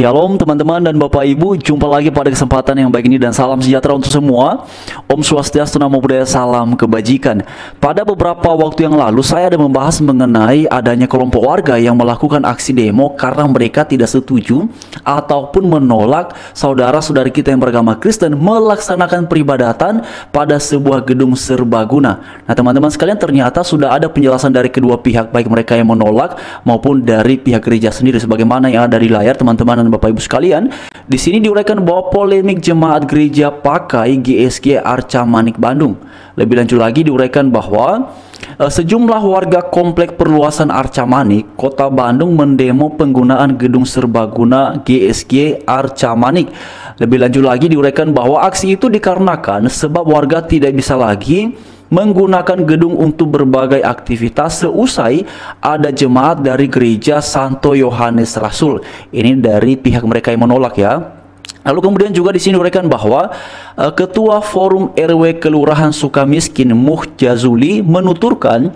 Shalom teman-teman dan Bapak Ibu, jumpa lagi pada kesempatan yang baik ini dan salam sejahtera untuk semua. Om Swastiastu, Namo Buddhaya, salam kebajikan. Pada beberapa waktu yang lalu saya ada membahas mengenai adanya kelompok warga yang melakukan aksi demo karena mereka tidak setuju ataupun menolak saudara-saudari kita yang beragama Kristen melaksanakan peribadatan pada sebuah gedung serbaguna. Nah teman-teman sekalian, ternyata sudah ada penjelasan dari kedua pihak, baik mereka yang menolak maupun dari pihak gereja sendiri, sebagaimana yang ada di layar teman-teman dan Bapak Ibu sekalian. Di sini diuraikan bahwa polemik jemaat gereja pakai GSG Arca Manik Bandung. Lebih lanjut lagi diuraikan bahwa sejumlah warga komplek perluasan Arca Manik, Kota Bandung mendemo penggunaan gedung serbaguna GSG Arca Manik. Lebih lanjut lagi diuraikan bahwa aksi itu dikarenakan sebab warga tidak bisa lagi menggunakan gedung untuk berbagai aktivitas seusai ada jemaat dari gereja Santo Yohanes Rasul. Ini dari pihak mereka yang menolak ya. Lalu kemudian juga di sini diuraikan bahwa Ketua Forum RW Kelurahan Sukamiskin Muh Jazuli menuturkan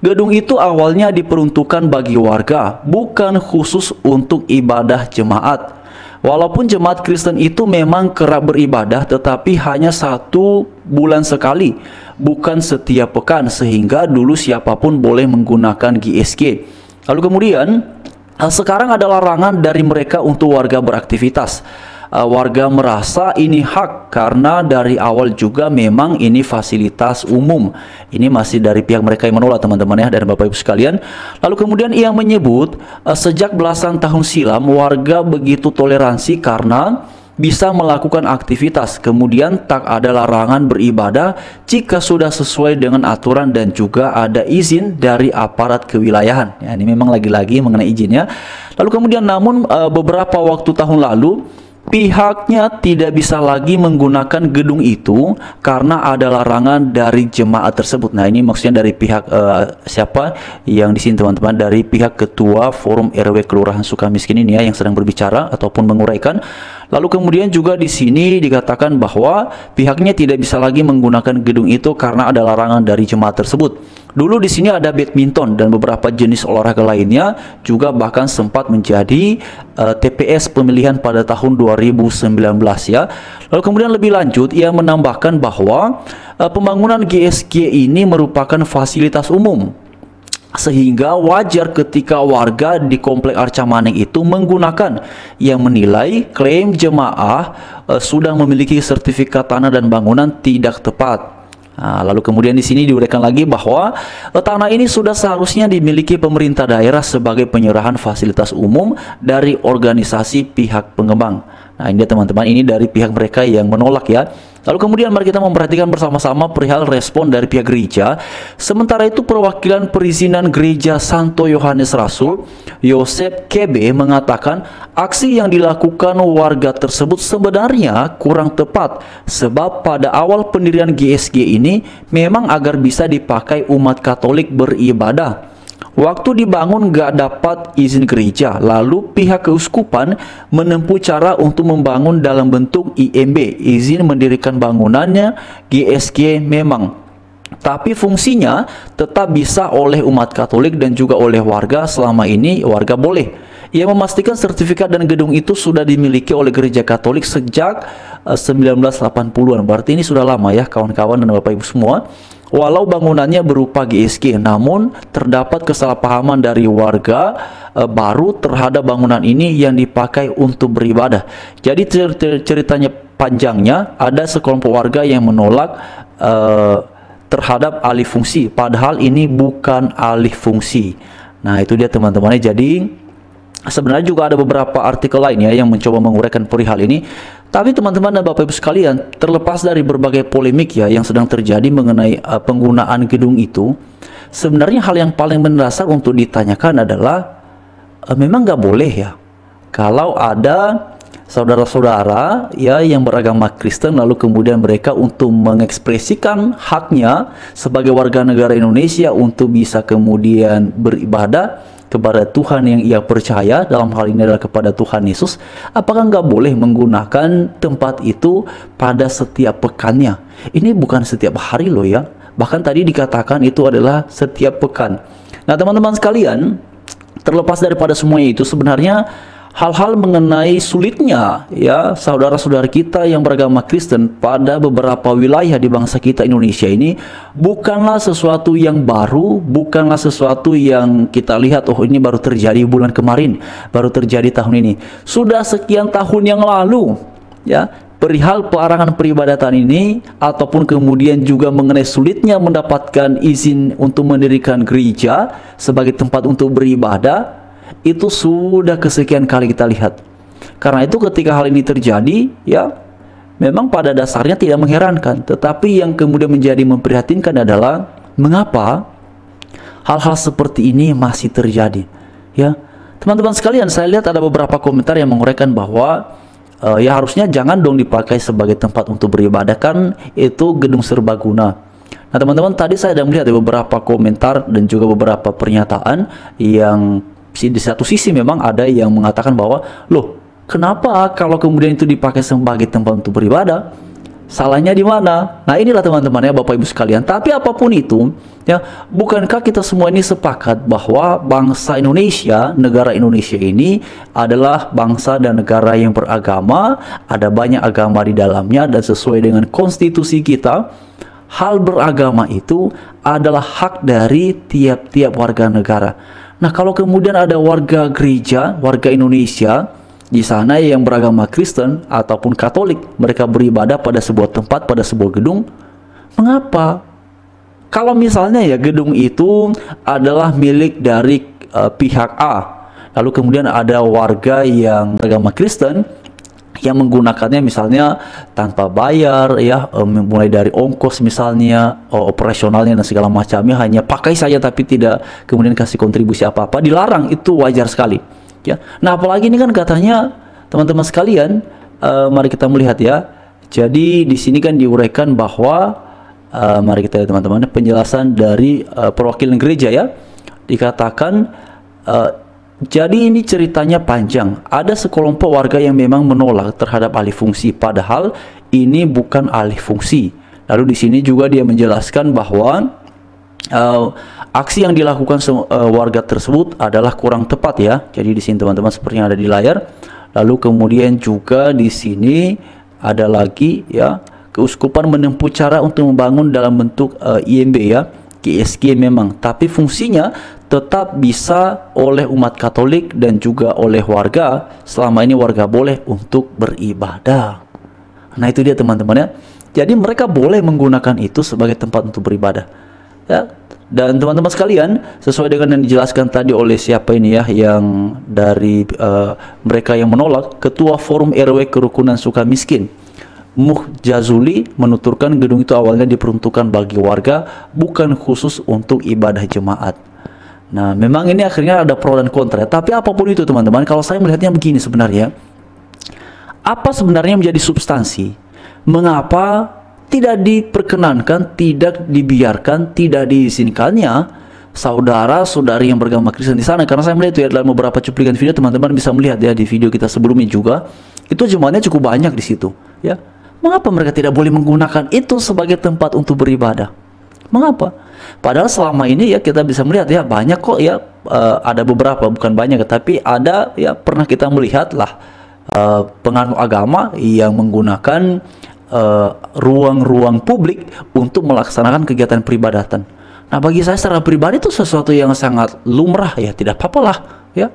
gedung itu awalnya diperuntukkan bagi warga, bukan khusus untuk ibadah jemaat. Walaupun jemaat Kristen itu memang kerap beribadah, tetapi hanya 1 bulan sekali, bukan setiap pekan, sehingga dulu siapapun boleh menggunakan GSG. Lalu kemudian sekarang ada larangan dari mereka untuk warga beraktivitas. Warga merasa ini hak karena dari awal juga memang ini fasilitas umum. Ini masih dari pihak mereka yang menolak teman-teman ya, dan Bapak Ibu sekalian. Lalu kemudian ia menyebut sejak belasan tahun silam warga begitu toleransi karena bisa melakukan aktivitas, kemudian tak ada larangan beribadah jika sudah sesuai dengan aturan dan juga ada izin dari aparat kewilayahan. Ya, ini memang lagi-lagi mengenai izinnya. Lalu kemudian namun beberapa waktu tahun lalu pihaknya tidak bisa lagi menggunakan gedung itu karena ada larangan dari jemaat tersebut. Nah ini maksudnya dari pihak siapa yang di sini teman-teman, dari pihak Ketua Forum RW Kelurahan Sukamiskin ini ya, yang sedang berbicara ataupun menguraikan. Lalu kemudian juga di sini dikatakan bahwa pihaknya tidak bisa lagi menggunakan gedung itu karena ada larangan dari jemaat tersebut. Dulu di sini ada badminton dan beberapa jenis olahraga lainnya, juga bahkan sempat menjadi TPS pemilihan pada tahun 2019 ya. Lalu kemudian lebih lanjut ia menambahkan bahwa pembangunan GSG ini merupakan fasilitas umum, sehingga wajar ketika warga di komplek Arca Manik itu menggunakan, yang menilai klaim jemaah sudah memiliki sertifikat tanah dan bangunan tidak tepat. Nah, lalu kemudian di sini diuraikan lagi bahwa tanah ini sudah seharusnya dimiliki pemerintah daerah sebagai penyerahan fasilitas umum dari organisasi pihak pengembang. Nah ini teman-teman, ini dari pihak mereka yang menolak ya. Lalu kemudian mari kita memperhatikan bersama-sama perihal respon dari pihak gereja. Sementara itu perwakilan perizinan gereja Santo Yohanes Rasul, Yosep KB, mengatakan aksi yang dilakukan warga tersebut sebenarnya kurang tepat, sebab pada awal pendirian GSG ini memang agar bisa dipakai umat Katolik beribadah. Waktu dibangun nggak dapat izin gereja, lalu pihak keuskupan menempuh cara untuk membangun dalam bentuk IMB, izin mendirikan bangunannya GSG memang, tapi fungsinya tetap bisa oleh umat Katolik dan juga oleh warga. Selama ini warga boleh. Ia memastikan sertifikat dan gedung itu sudah dimiliki oleh gereja Katolik sejak 1980-an. Berarti ini sudah lama ya kawan-kawan dan Bapak Ibu semua. Walau bangunannya berupa GSG, namun terdapat kesalahpahaman dari warga baru terhadap bangunan ini yang dipakai untuk beribadah. Jadi ceritanya panjangnya, ada sekelompok warga yang menolak terhadap alih fungsi, padahal ini bukan alih fungsi. Nah itu dia teman-teman. Jadi sebenarnya juga ada beberapa artikel lainnya yang mencoba menguraikan perihal ini. Tapi teman-teman dan Bapak Ibu sekalian, terlepas dari berbagai polemik ya yang sedang terjadi mengenai penggunaan gedung itu, sebenarnya hal yang paling mendasar untuk ditanyakan adalah memang nggak boleh ya kalau ada saudara-saudara ya yang beragama Kristen lalu kemudian mereka untuk mengekspresikan haknya sebagai warga negara Indonesia untuk bisa kemudian beribadah kepada Tuhan yang ia percaya, dalam hal ini adalah kepada Tuhan Yesus. Apakah nggak boleh menggunakan tempat itu pada setiap pekannya? Ini bukan setiap hari loh ya, bahkan tadi dikatakan itu adalah setiap pekan. Nah teman-teman sekalian, terlepas daripada semuanya itu, sebenarnya hal-hal mengenai sulitnya ya saudara-saudara kita yang beragama Kristen pada beberapa wilayah di bangsa kita Indonesia ini bukanlah sesuatu yang baru, bukanlah sesuatu yang kita lihat oh ini baru terjadi bulan kemarin, baru terjadi tahun ini. Sudah sekian tahun yang lalu ya, perihal pelarangan peribadatan ini ataupun kemudian juga mengenai sulitnya mendapatkan izin untuk mendirikan gereja sebagai tempat untuk beribadah, itu sudah kesekian kali kita lihat. Karena itu ketika hal ini terjadi ya, memang pada dasarnya tidak mengherankan, tetapi yang kemudian menjadi memprihatinkan adalah mengapa hal-hal seperti ini masih terjadi ya. Teman-teman sekalian, saya lihat ada beberapa komentar yang menguraikan bahwa ya harusnya jangan dong dipakai sebagai tempat untuk beribadah, kan itu gedung serbaguna. Nah teman-teman, tadi saya sudah melihat beberapa komentar dan juga beberapa pernyataan yang di satu sisi memang ada yang mengatakan bahwa loh, kenapa kalau kemudian itu dipakai sebagai tempat untuk beribadah, salahnya di mana? Nah inilah teman-teman ya, Bapak Ibu sekalian. Tapi apapun itu ya, bukankah kita semua ini sepakat bahwa bangsa Indonesia, negara Indonesia ini adalah bangsa dan negara yang beragama, ada banyak agama di dalamnya, dan sesuai dengan konstitusi kita, hal beragama itu adalah hak dari tiap-tiap warga negara. Nah, kalau kemudian ada warga gereja, warga Indonesia di sana yang beragama Kristen ataupun Katolik, mereka beribadah pada sebuah tempat, pada sebuah gedung, mengapa? Kalau misalnya ya gedung itu adalah milik dari pihak A, lalu kemudian ada warga yang beragama Kristen yang menggunakannya misalnya tanpa bayar ya, mulai dari ongkos misalnya, operasionalnya dan segala macamnya, hanya pakai saja tapi tidak kemudian kasih kontribusi apa-apa, dilarang, itu wajar sekali ya. Nah apalagi ini kan katanya teman-teman sekalian, mari kita melihat ya. Jadi di sini kan diuraikan bahwa mari kita lihat teman-teman penjelasan dari perwakilan gereja ya. Dikatakan jadi ini ceritanya panjang. Ada sekelompok warga yang memang menolak terhadap alih fungsi, padahal ini bukan alih fungsi. Lalu di sini juga dia menjelaskan bahwa aksi yang dilakukan warga tersebut adalah kurang tepat ya. Jadi di sini teman-teman seperti yang ada di layar. Lalu kemudian juga di sini ada lagi ya, keuskupan menempuh cara untuk membangun dalam bentuk IMB ya, GSG memang, tapi fungsinya tetap bisa oleh umat Katolik dan juga oleh warga, selama ini warga boleh untuk beribadah. Nah itu dia teman-teman ya. Jadi mereka boleh menggunakan itu sebagai tempat untuk beribadah ya. Dan teman-teman sekalian, sesuai dengan yang dijelaskan tadi oleh siapa ini ya, yang dari mereka yang menolak, Ketua Forum RW Kerukunan Sukamiskin Muh Jazuli menuturkan gedung itu awalnya diperuntukkan bagi warga, bukan khusus untuk ibadah jemaat. Nah memang ini akhirnya ada pro dan kontra, tapi apapun itu teman-teman, kalau saya melihatnya begini sebenarnya, apa sebenarnya menjadi substansi? Mengapa tidak diperkenankan, tidak dibiarkan, tidak diizinkannya saudara-saudari yang beragama Kristen di sana? Karena saya melihat ya dalam beberapa cuplikan video, teman-teman bisa melihat ya di video kita sebelumnya juga, itu jemaatnya cukup banyak di situ ya. Mengapa mereka tidak boleh menggunakan itu sebagai tempat untuk beribadah? Mengapa? Padahal selama ini ya kita bisa melihat ya banyak kok ya, ada beberapa, bukan banyak tapi ada ya, pernah kita melihat lah penganut agama yang menggunakan ruang-ruang publik untuk melaksanakan kegiatan peribadatan. Nah bagi saya secara pribadi itu sesuatu yang sangat lumrah ya, tidak apa-apa lah ya.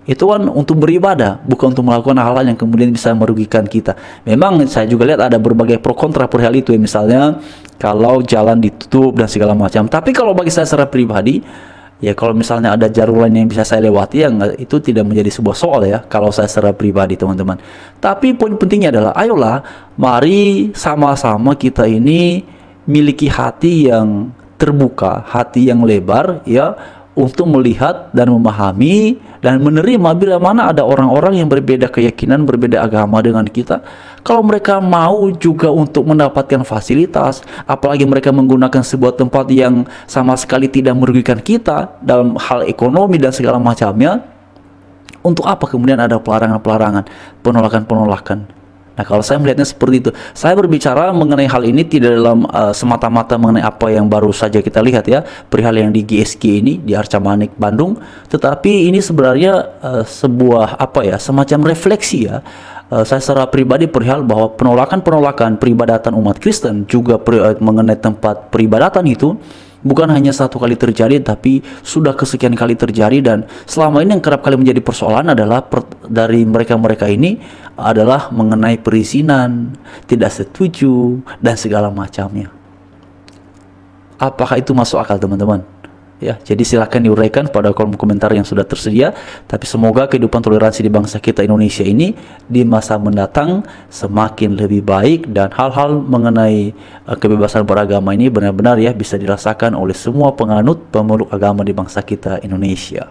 Itu kan untuk beribadah, bukan untuk melakukan hal-hal yang kemudian bisa merugikan kita. Memang saya juga lihat ada berbagai pro kontra perihal itu ya, misalnya kalau jalan ditutup dan segala macam. Tapi kalau bagi saya secara pribadi ya, kalau misalnya ada jalur lain yang bisa saya lewati, yang itu tidak menjadi sebuah soal ya kalau saya secara pribadi teman-teman. Tapi poin pentingnya adalah ayolah mari sama-sama kita ini miliki hati yang terbuka, hati yang lebar ya, untuk melihat dan memahami dan menerima bila mana ada orang-orang yang berbeda keyakinan, berbeda agama dengan kita. Kalau mereka mau juga untuk mendapatkan fasilitas, apalagi mereka menggunakan sebuah tempat yang sama sekali tidak merugikan kita dalam hal ekonomi dan segala macamnya, untuk apa kemudian ada pelarangan-pelarangan, penolakan-penolakan? Nah, kalau saya melihatnya seperti itu, saya berbicara mengenai hal ini tidak dalam semata-mata mengenai apa yang baru saja kita lihat ya, perihal yang di GSG ini di Arca Manik Bandung, tetapi ini sebenarnya sebuah apa ya, semacam refleksi ya. Saya secara pribadi perihal bahwa penolakan-penolakan peribadatan umat Kristen juga mengenai tempat peribadatan itu bukan hanya satu kali terjadi, tapi sudah kesekian kali terjadi. Dan selama ini yang kerap kali menjadi persoalan adalah dari mereka-mereka ini adalah mengenai perizinan, tidak setuju, dan segala macamnya. Apakah itu masuk akal, teman-teman? Ya, jadi silakan diuraikan pada kolom komentar yang sudah tersedia. Tapi semoga kehidupan toleransi di bangsa kita Indonesia ini di masa mendatang semakin lebih baik, dan hal-hal mengenai kebebasan beragama ini benar-benar ya bisa dirasakan oleh semua penganut pemeluk agama di bangsa kita Indonesia.